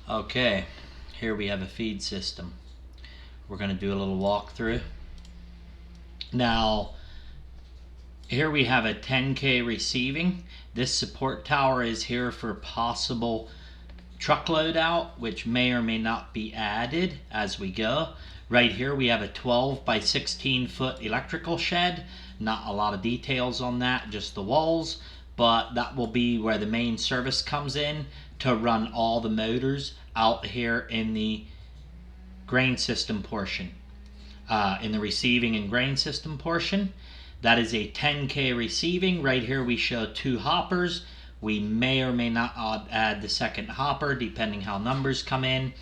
Okay, here we have a feed system. We're going to do a little walkthrough. Now, here we have a 10K receiving. This support tower is here for possible truckload out, which may or may not be added as we go. Right here we have a 12 by 16 foot electrical shed. Not a lot of details on that, just the walls, but that will be where the main service comes in to run all the motors out here in the grain system portion. In the receiving and grain system portion, that is a 10K receiving. Right here we show 2 hoppers. We may or may not add the second hopper depending how numbers come in.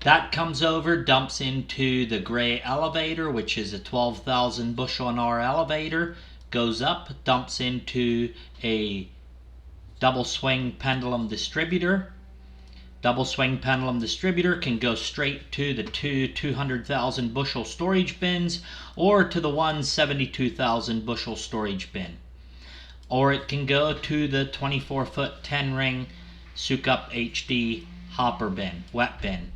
That comes over, dumps into the gray elevator, which is a 12,000 bushel an hour elevator, goes up, dumps into a double swing pendulum distributor. Double swing pendulum distributor can go straight to the 200,000 bushel storage bins or to the 72,000 bushel storage bin. Or it can go to the 24 foot 10 ring Sukup HD hopper bin, wet bin.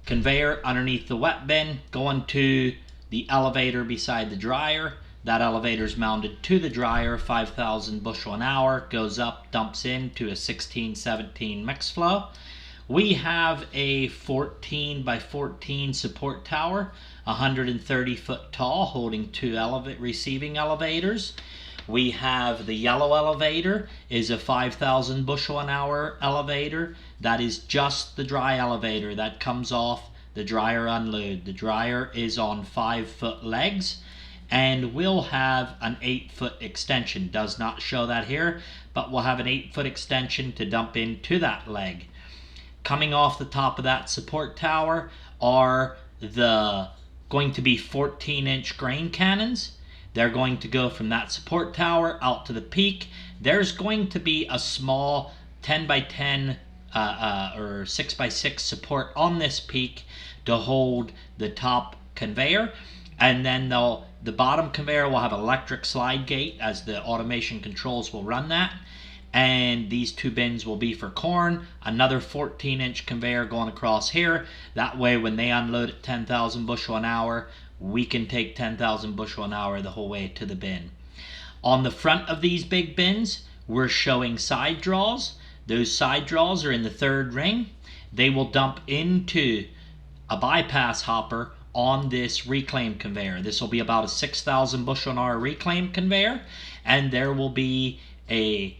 Conveyor underneath the wet bin going to the elevator beside the dryer. That elevator is mounted to the dryer, 5,000 bushel an hour, goes up, dumps into a 16-17 mix flow. We have a 14 by 14 support tower, 130 foot tall, holding 2 receiving elevators. We have the yellow elevator, is a 5,000 bushel an hour elevator. That is just the dry elevator that comes off the dryer unload. The dryer is on 5 foot legs and will have an 8 foot extension. Does not show that here, but we'll have an 8 foot extension to dump into that leg. Coming off the top of that support tower are going to be 14-inch grain cannons. They're going to go from that support tower out to the peak. There's going to be a small 10 by 10 or 6 by 6 support on this peak to hold the top conveyor. And then the bottom conveyor will have electric slide gate as the automation controls will run that. And these 2 bins will be for corn. Another 14-inch conveyor going across here. That way when they unload at 10,000 bushel an hour, we can take 10,000 bushel an hour the whole way to the bin. On the front of these big bins, we're showing side draws. Those side draws are in the 3rd ring. They will dump into a bypass hopper on this reclaim conveyor. This will be about a 6,000 bushel an hour reclaim conveyor, and there will be a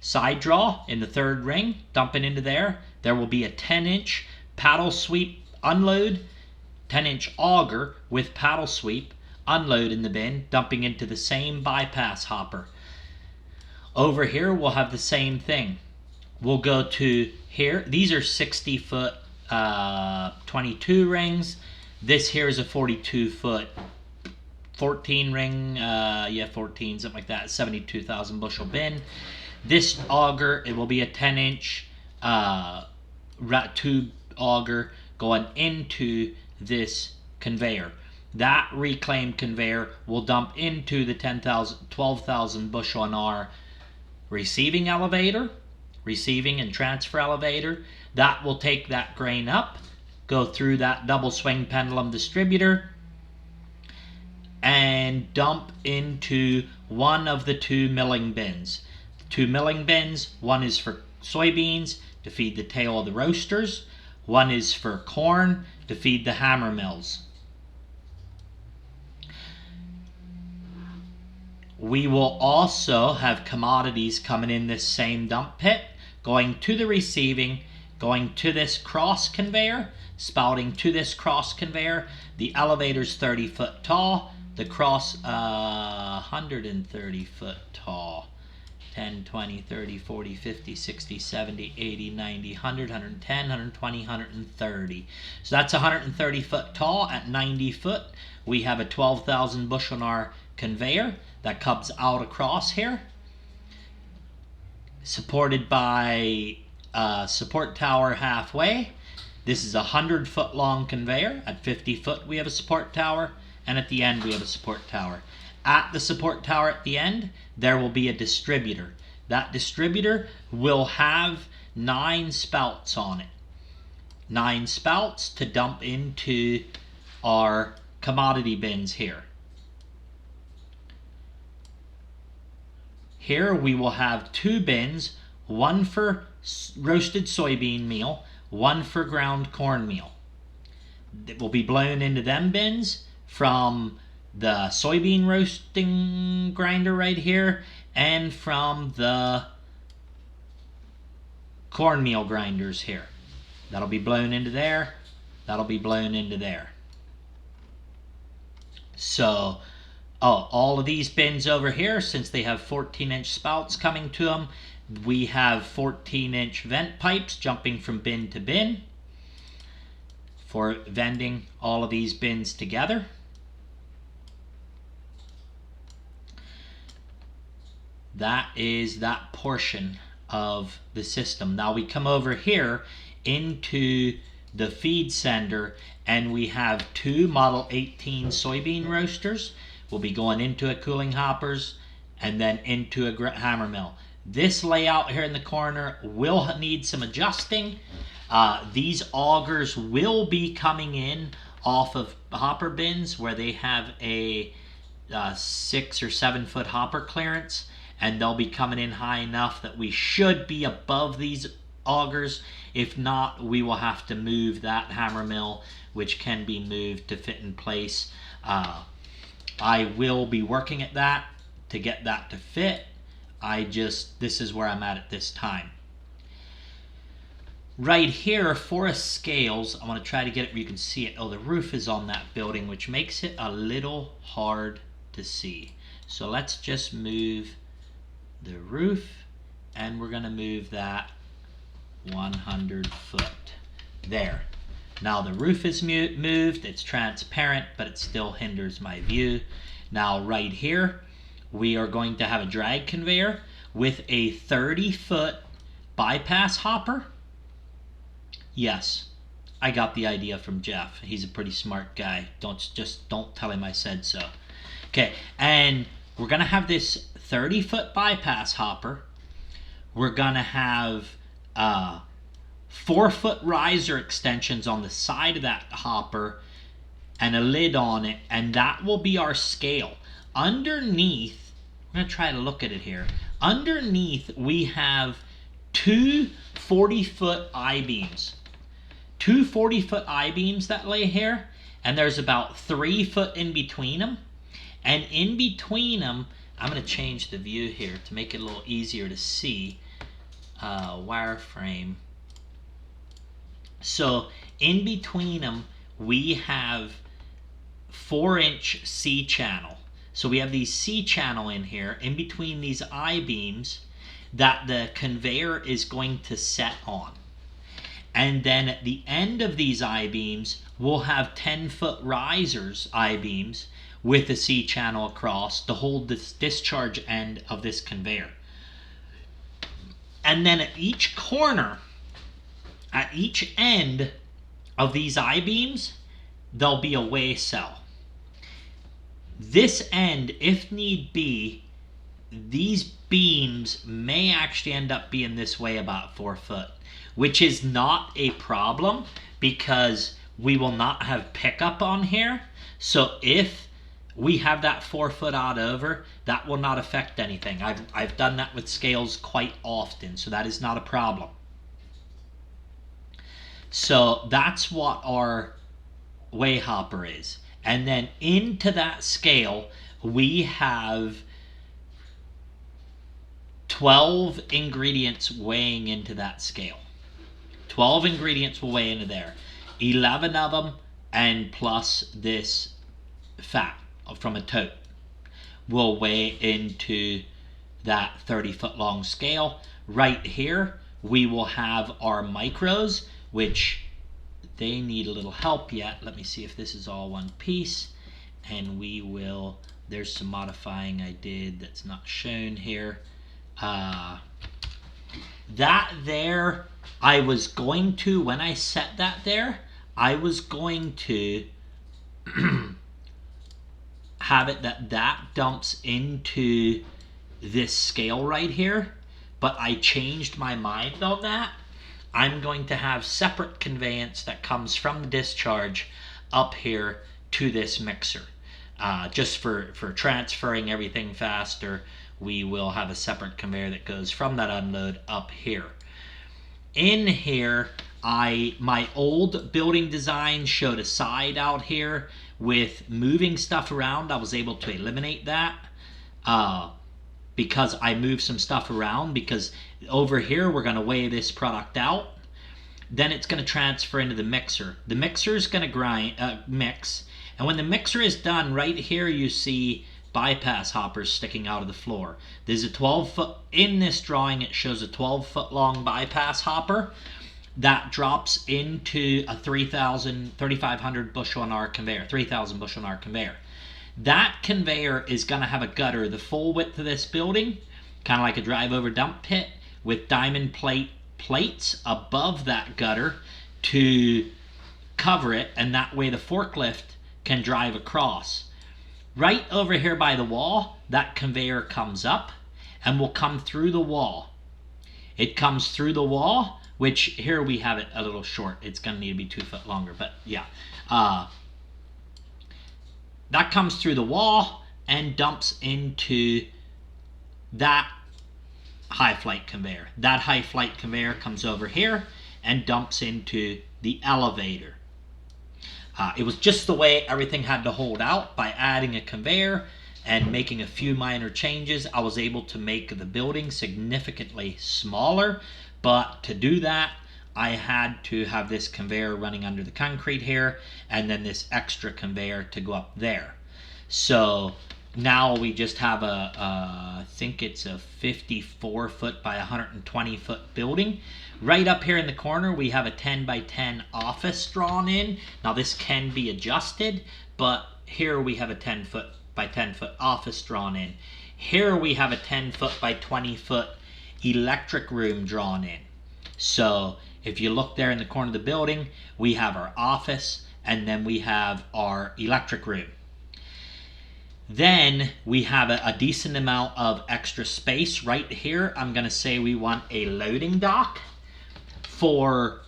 side draw in the 3rd ring dumping into there. There will be a 10-inch paddle sweep unload, 10-inch auger with paddle sweep unload in the bin, dumping into the same bypass hopper. Over here we'll have the same thing. We'll go to here. These are 60 foot 22 rings. This here is a 42 foot 14 ring, 14, something like that, 72,000 bushel bin. This auger, it will be a 10-inch tube auger going into this conveyor. That reclaim conveyor will dump into the 12,000 bushel an hour receiving elevator, receiving and transfer elevator. That will take that grain up, go through that double swing pendulum distributor, and dump into one of the 2 milling bins. 2 milling bins, one is for soybeans to feed the tail of the roasters, one is for corn to feed the hammer mills. We will also have commodities coming in this same dump pit, going to the receiving, going to this cross conveyor, spouting to this cross conveyor. The elevator's 30 foot tall, the cross 130 foot tall. 10, 20, 30, 40, 50, 60, 70, 80, 90, 100, 110, 120, 130. So that's 130 foot tall. At 90 foot, we have a 12,000 bushel an hour conveyor that comes out across here, supported by a support tower halfway. This is a 100 foot long conveyor. At 50 foot, we have a support tower, and at the end, we have a support tower. At the support tower at the end, there will be a distributor. That distributor will have 9 spouts on it. 9 spouts to dump into our commodity bins here. Here we will have 2 bins, one for roasted soybean meal, one for ground cornmeal. It will be blown into them bins from the soybean roasting grinder right here and from the cornmeal grinders here. That'll be blown into there. That'll be blown into there. So all of these bins over here, since they have 14-inch spouts coming to them, we have 14-inch vent pipes jumping from bin to bin for venting all of these bins together. That is that portion of the system. Now we come over here into the feed sender and we have 2 Model 18 soybean roasters. We'll be going into a cooling hoppers and then into a hammer mill. This layout here in the corner will need some adjusting. These augers will be coming in off of hopper bins where they have a 6 or 7 foot hopper clearance, and they'll be coming in high enough that we should be above these augers. If not, we will have to move that hammer mill, which can be moved to fit in place. I will be working at that to get that to fit. This is where I'm at this time. Right here, forest scales, I want to try to get it where you can see it. Oh, the roof is on that building, which makes it a little hard to see. So let's just move the roof, and we're going to move that 100 foot. There. Now the roof is moved, it's transparent, but it still hinders my view. Now right here, we are going to have a drag conveyor with a 30-foot bypass hopper. Yes, I got the idea from Jeff. He's a pretty smart guy. Don't tell him I said so. Okay, and we're gonna have this 30-foot bypass hopper. We're gonna have 4-foot riser extensions on the side of that hopper and a lid on it, and that will be our scale. Underneath, we're going to try to look at it here. Underneath, we have 2 40-foot I-beams. 2 40-foot I-beams that lay here, and there's about 3 foot in between them. And in between them, I'm going to change the view here to make it a little easier to see. Wireframe. So in between them, we have 4-inch C-channel. So we have these C-channel in here, in between these I-beams, that the conveyor is going to set on. And then at the end of these I-beams, we'll have 10-foot risers I-beams with a C-channel across to hold this discharge end of this conveyor. And then at each corner, at each end of these I-beams, there'll be a weigh cell. This end, if need be, these beams may actually end up being this way about 4 foot, which is not a problem because we will not have pickup on here. So if we have that 4 foot odd over, that will not affect anything. I've done that with scales quite often, so that is not a problem. So that's what our weigh hopper is. And then into that scale, we have 12 ingredients weighing into that scale. 12 ingredients will weigh into there. 11 of them, and plus this fat from a tote, will weigh into that 30-foot long scale. Right here, we will have our micros, which they need a little help yet. Let me see if this is all one piece. And we will, there's some modifying I did that's not shown here. That there, I was going to, when I set that there, I was going to have it that dumps into this scale right here, but I changed my mind on that. I'm going to have separate conveyance that comes from the discharge up here to this mixer. Just for transferring everything faster, we will have a separate conveyor that goes from that unload up here. In here, my old building design showed a side out here with moving stuff around. I was able to eliminate that because I moved some stuff around, because over here we're going to weigh this product out. Then it's going to transfer into the mixer. The mixer is going to mix, and when the mixer is done, right here you see bypass hoppers sticking out of the floor. There's a 12-foot, in this drawing it shows a 12-foot long bypass hopper that drops into a 3,500 bushel an hour conveyor, 3,000 bushel an hour conveyor. That conveyor is going to have a gutter the full width of this building, kind of like a drive-over dump pit, with diamond plates above that gutter to cover it, and that way the forklift can drive across. Right over here by the wall, that conveyor comes up and will come through the wall. It comes through the wall, which here we have it a little short. It's going to need to be 2 foot longer, but yeah. That comes through the wall and dumps into that high flight conveyor. That high flight conveyor comes over here and dumps into the elevator. It was just the way everything had to hold out. By adding a conveyor and making a few minor changes, I was able to make the building significantly smaller. But to do that, I had to have this conveyor running under the concrete here, and then this extra conveyor to go up there. So now we just have I think it's a 54 foot by 120 foot building. Right up here in the corner, we have a 10 by 10 office drawn in. Now this can be adjusted, but here we have a 10 foot by 10 foot office drawn in. Here we have a 10 foot by 20 foot electric room drawn in. So if you look there in the corner of the building, we have our office, and then we have our electric room. Then we have a decent amount of extra space right here. I'm going to say we want a loading dock for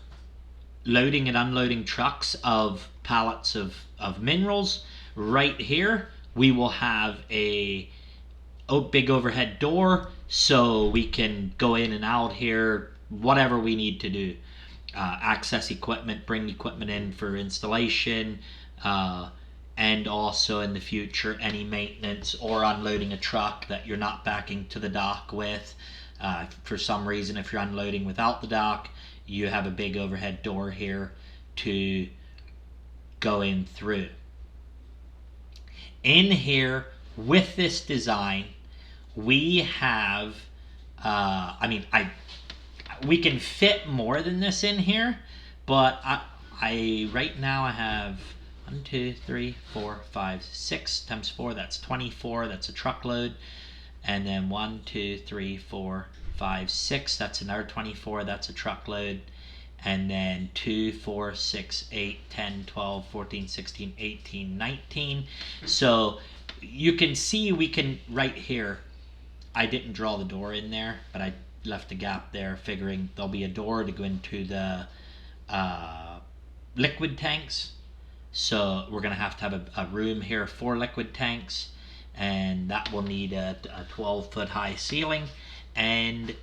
loading and unloading trucks of pallets of minerals. Right here we will have a big overhead door so we can go in and out here, whatever we need to do. Access equipment, bring equipment in for installation, and also in the future any maintenance or unloading a truck that you're not backing to the dock with. For some reason, if you're unloading without the dock, you have a big overhead door here to go in through. In here with this design, we have we can fit more than this in here, but I right now I have 1, 2, 3, 4, 5, 6 times 4, that's 24, that's a truckload. And then 1, 2, 3, 4, 5, 6, that's another 24, that's a truckload. And then 2, 4, 6, 8, 10, 12, 14, 16, 18, 19. So you can see we can, right here, I didn't draw the door in there, but I left a gap there figuring there'll be a door to go into the liquid tanks. So we're going to have a room here for liquid tanks, and that will need a 12-foot high ceiling, and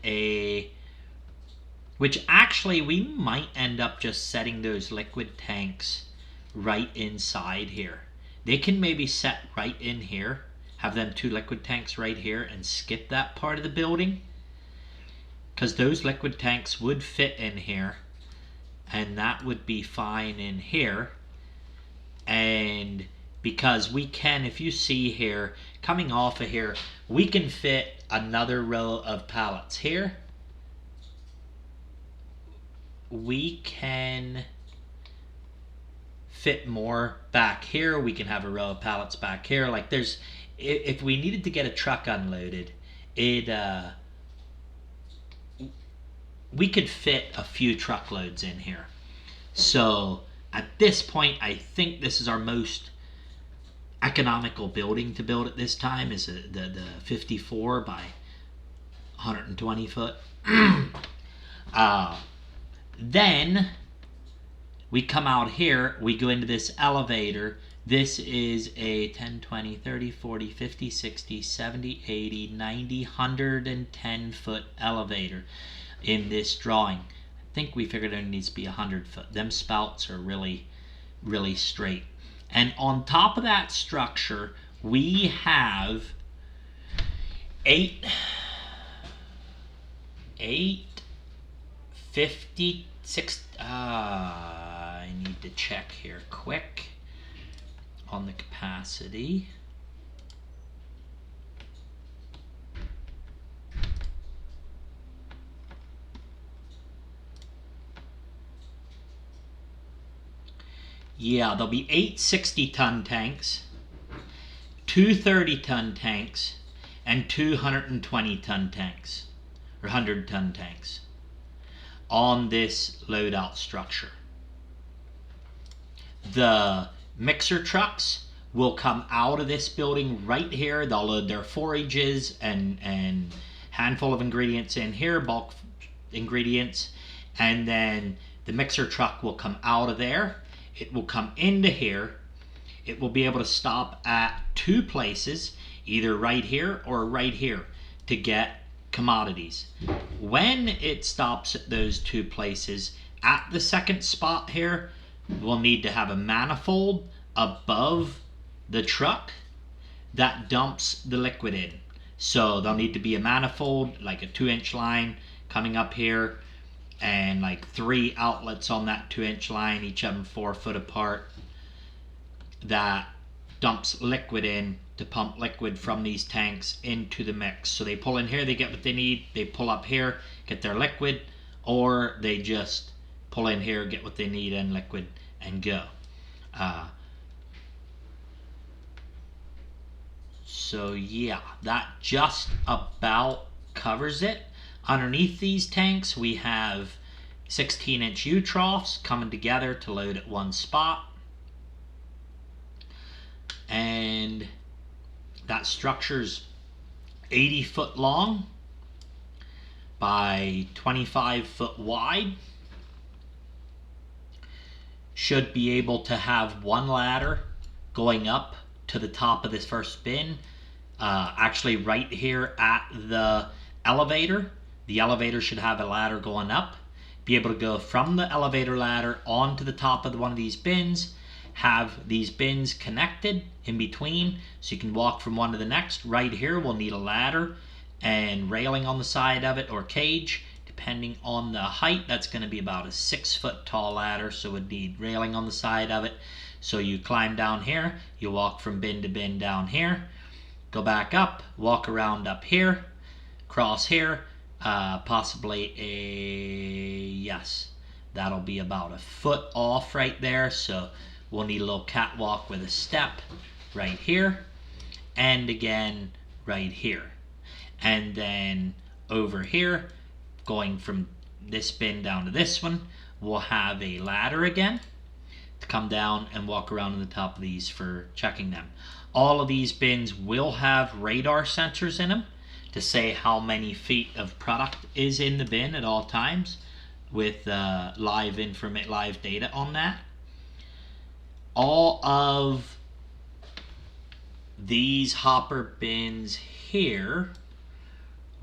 which actually we might end up just setting those liquid tanks right inside here. They can maybe set right in here, have them 2 liquid tanks right here, and skip that part of the building, because those liquid tanks would fit in here, and that would be fine in here. And because we can, if you see here, coming off of here, we can fit another row of pallets here. We can fit more back here. We can have a row of pallets back here. Like there's, if we needed to get a truck unloaded, we could fit a few truckloads in here. So at this point, I think this is our most economical building to build at this time, is the 54 by 120 foot. Then we come out here, we go into this elevator. This is a 10, 20, 30, 40, 50, 60, 70, 80, 90, 110 foot elevator in this drawing. I think we figured there needs to be 100 foot. Them spouts are really, really straight. And on top of that structure, we have eight 56. I need to check here quick on the capacity. Yeah, there'll be 8 60-ton tanks, 2 30-ton tanks, and 2 120-ton tanks, or 100-ton tanks on this loadout structure. The mixer trucks will come out of this building right here. They'll load their forages and handful of ingredients in here, bulk ingredients, and then the mixer truck will come out of there. It will come into here. It will be able to stop at 2 places, either right here or right here, to get commodities. When it stops at those 2 places, at the second spot here, we'll need to have a manifold above the truck that dumps the liquid in. So there'll need to be a manifold, like a 2-inch line coming up here, and like 3 outlets on that 2-inch line, each of them 4 foot apart, that dumps liquid in to pump liquid from these tanks into the mix. So they pull in here, they get what they need, they pull up here, get their liquid, or they just pull in here, get what they need and liquid, and go. So yeah, that just about covers it. Underneath these tanks, we have 16-inch U-troughs coming together to load at one spot. And that structure's 80 foot long by 25 foot wide. Should be able to have 1 ladder going up to the top of this first bin. Actually right here at the elevator. The elevator should have a ladder going up. Be able to go from the elevator ladder onto the top of one of these bins. Have these bins connected in between so you can walk from one to the next. Right here we'll need a ladder and railing on the side of it, or cage, depending on the height. That's going to be about a 6 foot tall ladder, so we'd need railing on the side of it. So you climb down here, you walk from bin to bin down here, go back up, walk around up here, cross here, possibly yes, that'll be about a foot off right there. So we'll need a little catwalk with a step right here, and again right here. And then over here, going from this bin down to this one, we'll have a ladder again to come down and walk around on the top of these for checking them. All of these bins will have radar sensors in them to say how many feet of product is in the bin at all times, with live data on that. All of these hopper bins here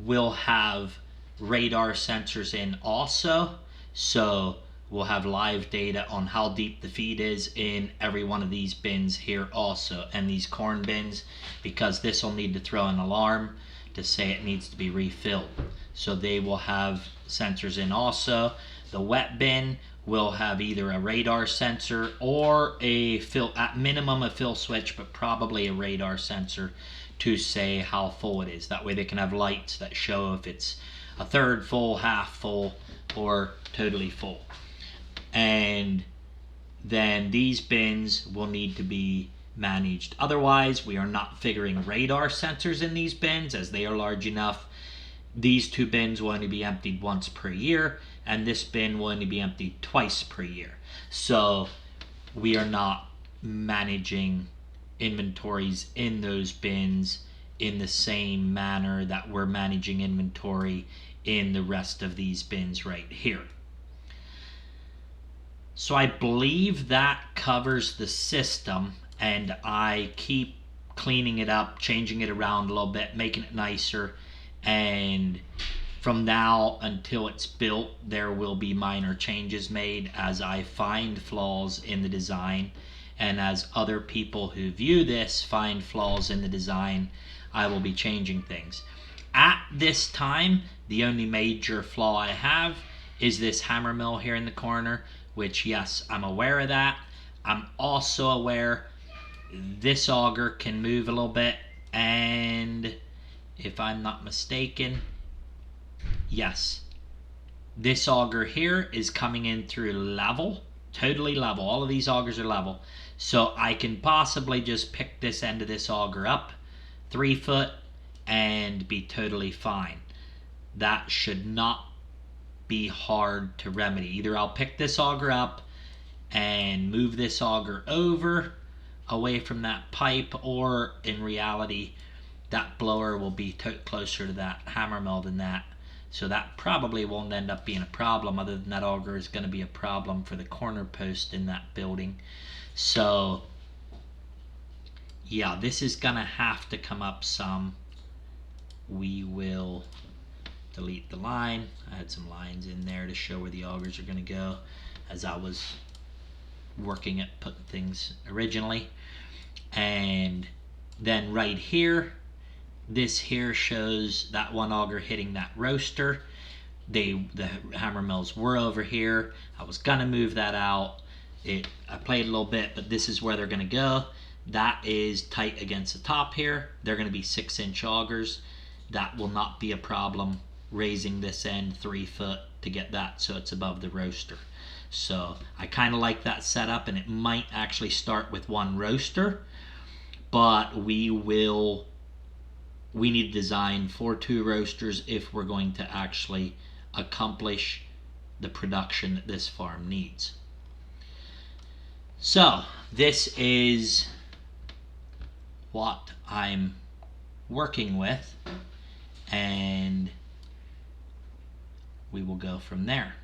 will have radar sensors in also, so we'll have live data on how deep the feed is in every one of these bins here also. And these corn bins, because this will need to throw an alarm to say it needs to be refilled, so they will have sensors in also. The wet bin will have either a radar sensor or a fill, at minimum a fill switch, but probably a radar sensor to say how full it is. That way they can have lights that show if it's a third full, half full, or totally full. And then these bins will need to be managed. Otherwise, we are not figuring radar sensors in these bins, as they are large enough. These 2 bins will only be emptied once per year, and this bin will only be emptied twice per year. So we are not managing inventories in those bins in the same manner that we're managing inventory in the rest of these bins right here. So I believe that covers the system, and I keep cleaning it up, changing it around a little bit, making it nicer, and from now until it's built, there will be minor changes made as I find flaws in the design, and as other people who view this find flaws in the design, I will be changing things. At this time, the only major flaw I have is this hammer mill here in the corner, which, yes, I'm aware of that. I'm also aware this auger can move a little bit, and if I'm not mistaken, yes, this auger here is coming in through level, totally level. All of these augers are level. So I can possibly just pick this end of this auger up 3 foot and be totally fine. That should not be hard to remedy. Either I'll pick this auger up and move this auger over away from that pipe, or in reality that blower will be closer to that hammer mill than that. So that probably won't end up being a problem, other than that auger is going to be a problem for the corner post in that building. So yeah, this is going to have to come up some. We will delete the line. I had some lines in there to show where the augers are going to go as I was working at putting things originally. And then right here, this here shows that one auger hitting that roaster. The hammer mills were over here. I was gonna move that out. I played a little bit, but this is where they're gonna go. That is tight against the top here. They're gonna be 6-inch augers. That will not be a problem, raising this end 3 foot to get that so it's above the roaster. So I kind of like that setup, and it might actually start with one roaster, but we need to design for 2 roasters if we're going to actually accomplish the production that this farm needs. So this is what I'm working with, and we will go from there.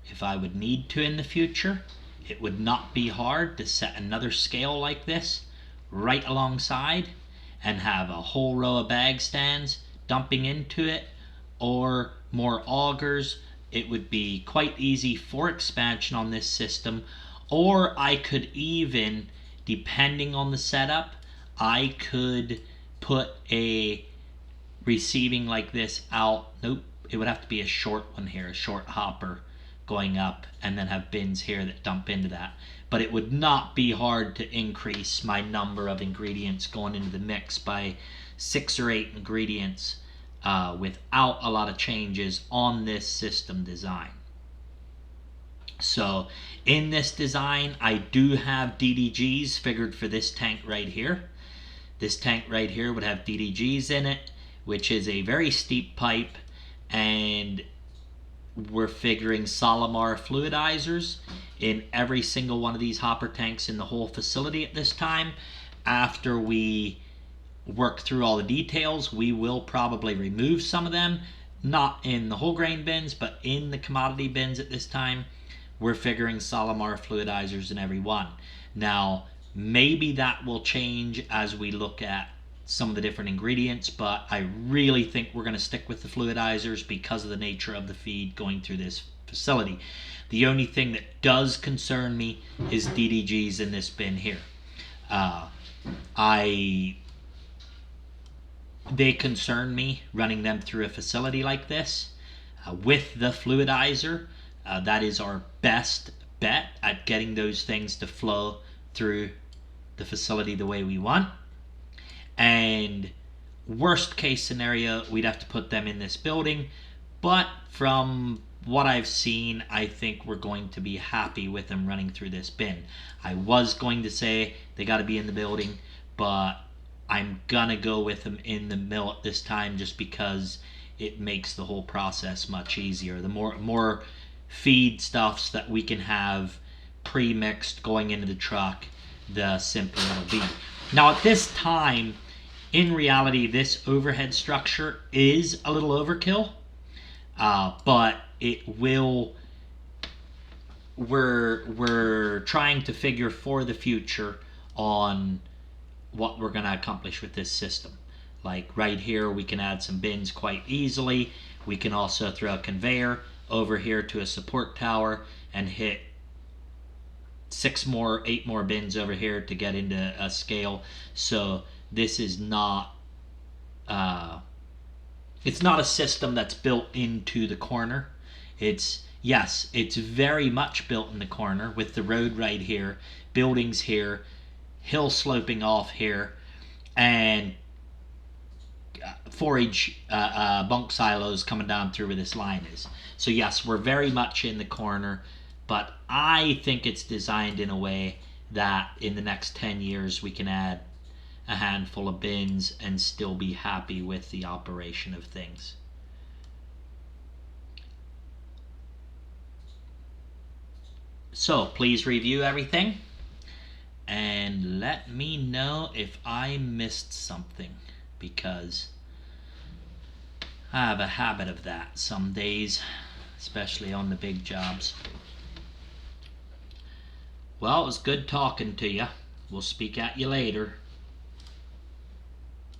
If I would need to in the future, it would not be hard to set another scale like this right alongside and have a whole row of bag stands dumping into it, or more augers. It would be quite easy for expansion on this system, or I could even, depending on the setup, I could put a receiving like this out. Nope, it would have to be a short one here, a short hopper going up, and then have bins here that dump into that. But it would not be hard to increase my number of ingredients going into the mix by 6 or 8 ingredients without a lot of changes on this system design. So in this design, I do have DDGs figured for this tank right here. This tank right here would have DDGs in it, which is a very steep pipe, and we're figuring Solomar fluidizers in every single one of these hopper tanks in the whole facility at this time. After we work through all the details, we will probably remove some of them, not in the whole grain bins, but in the commodity bins at this time. We're figuring Solomar fluidizers in every one. Now, maybe that will change as we look at some of the different ingredients, but I really think we're going to stick with the fluidizers because of the nature of the feed going through this facility. The only thing that does concern me is DDGs in this bin here. They concern me running them through a facility like this. With the fluidizer, that is our best bet at getting those things to flow through the facility the way we want. And worst case scenario, we'd have to put them in this building, but from what I've seen, I think we're going to be happy with them running through this bin. I was going to say they got to be in the building, but I'm gonna go with them in the mill at this time, just because it makes the whole process much easier. The more feed stuffs that we can have pre-mixed going into the truck, the simpler it'll be. Now at this time, in reality, this overhead structure is a little overkill, but it will we're trying to figure for the future on what we're going to accomplish with this system. Like right here, we can add some bins quite easily. We can also throw a conveyor over here to a support tower and hit 8 more bins over here to get into a scale. So this is not it's not a system that's built into the corner. Yes, it's very much built in the corner with the road right here, buildings here, hill sloping off here, and forage bunk silos coming down through where this line is. So yes, we're very much in the corner, but I think it's designed in a way that in the next 10 years we can add a handful of bins and still be happy with the operation of things. So please review everything and let me know if I missed something, because I have a habit of that some days, especially on the big jobs. Well, it was good talking to you. We'll speak at you later.